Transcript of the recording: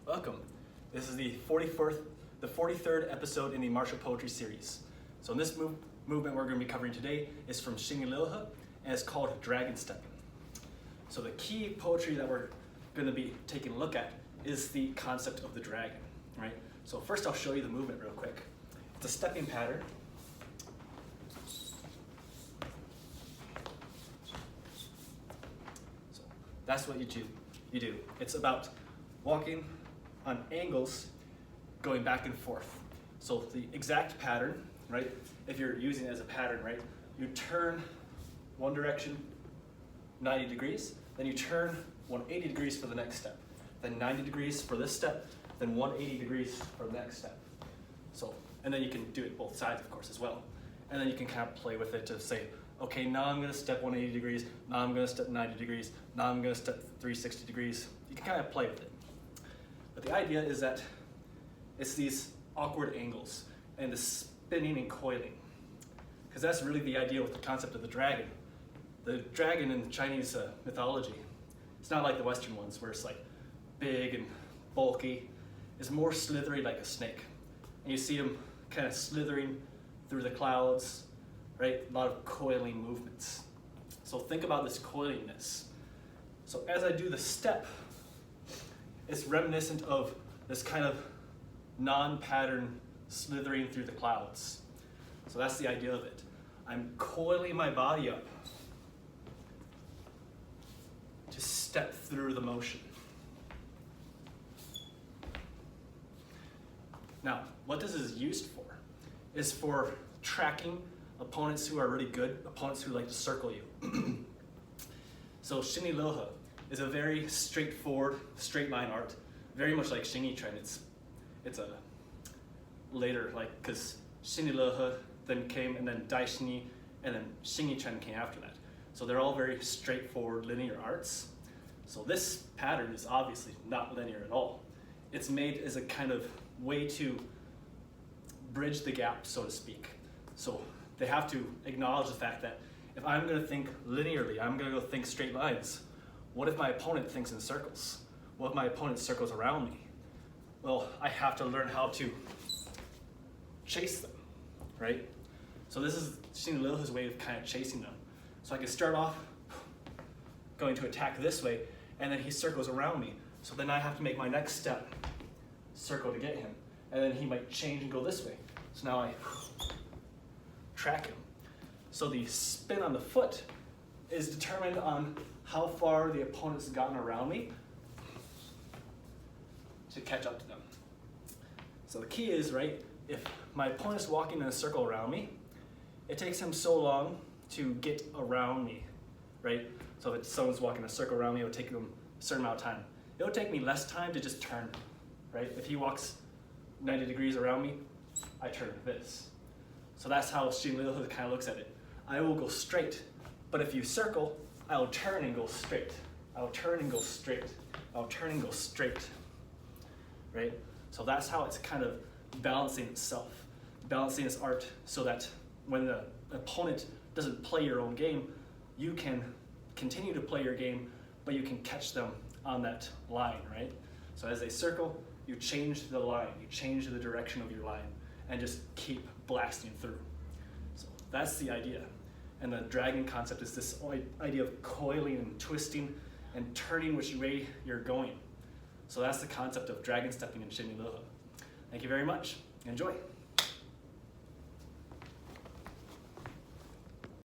Welcome. This is the 43rd episode in the martial poetry series. So in this movement we're going to be covering today is from Xinyiliuhe, and it's called Dragon Stepping. So the key poetry that we're going to be taking a look at is the concept of the dragon, right? So first I'll show you the movement real quick. It's a stepping pattern. So that's what you do. It's about walking on angles, going back and forth. So the exact pattern, right? If you're using it as a pattern, right? You turn one direction 90 degrees, then you turn 180 degrees for the next step, then 90 degrees for this step, then 180 degrees for the next step. So, and then you can do it both sides, of course, as well. And then you can kind of play with it to say, okay, now I'm gonna step 180 degrees, now I'm gonna step 90 degrees, now I'm gonna step 360 degrees. You can kind of play with it. But the idea is that it's these awkward angles and the spinning and coiling. Because that's really the idea with the concept of the dragon. The dragon in Chinese mythology, it's not like the Western ones where it's like big and bulky. It's more slithery like a snake. And you see them kind of slithering through the clouds, right? A lot of coiling movements. So think about this coilingness. So as I do the step, it's reminiscent of this kind of non-pattern slithering through the clouds. So that's the idea of it. I'm coiling my body up to step through the motion. Now, what this is used for is for tracking opponents who are really good, opponents who like to circle you. So Xinyiliuhe is a very straightforward, straight line art, very much like Xingyiquan. It's a later, like, because Xinyiliuhe then came, and then Taijiquan, and then Xingyiquan came after that. So they're all very straightforward, linear arts. So this pattern is obviously not linear at all. It's made as a kind of way to bridge the gap, so to speak. So they have to acknowledge the fact that if I'm going to think linearly, I'm going to go think straight lines. What if my opponent thinks in circles? What if my opponent circles around me? Well, I have to learn how to chase them, right? So this is Xinyiliuhe's way of kind of chasing them. So I can start off going to attack this way, and then he circles around me. So then I have to make my next step circle to get him. And then he might change and go this way. So now I track him. So the spin on the foot is determined on how far the opponent's gotten around me to catch up to them. So the key is, right, if my opponent's walking in a circle around me, it takes him so long to get around me, right? So if someone's walking a circle around me, it'll take them a certain amount of time. It'll take me less time to just turn, right? If he walks 90 degrees around me, I turn this. So that's how Xinyiliuhe kind of looks at it. I will go straight, but if you circle, I'll turn and go straight. I'll turn and go straight. I'll turn and go straight, right? So that's how it's kind of balancing itself, balancing its art so that when the opponent doesn't play your own game, you can continue to play your game, but you can catch them on that line, right? So as they circle, you change the line, you change the direction of your line, and just keep blasting through. So that's the idea. And the dragon concept is this idea of coiling and twisting and turning which way you're going. So that's the concept of dragon stepping in Xinyiliuhe. Thank you very much. Enjoy.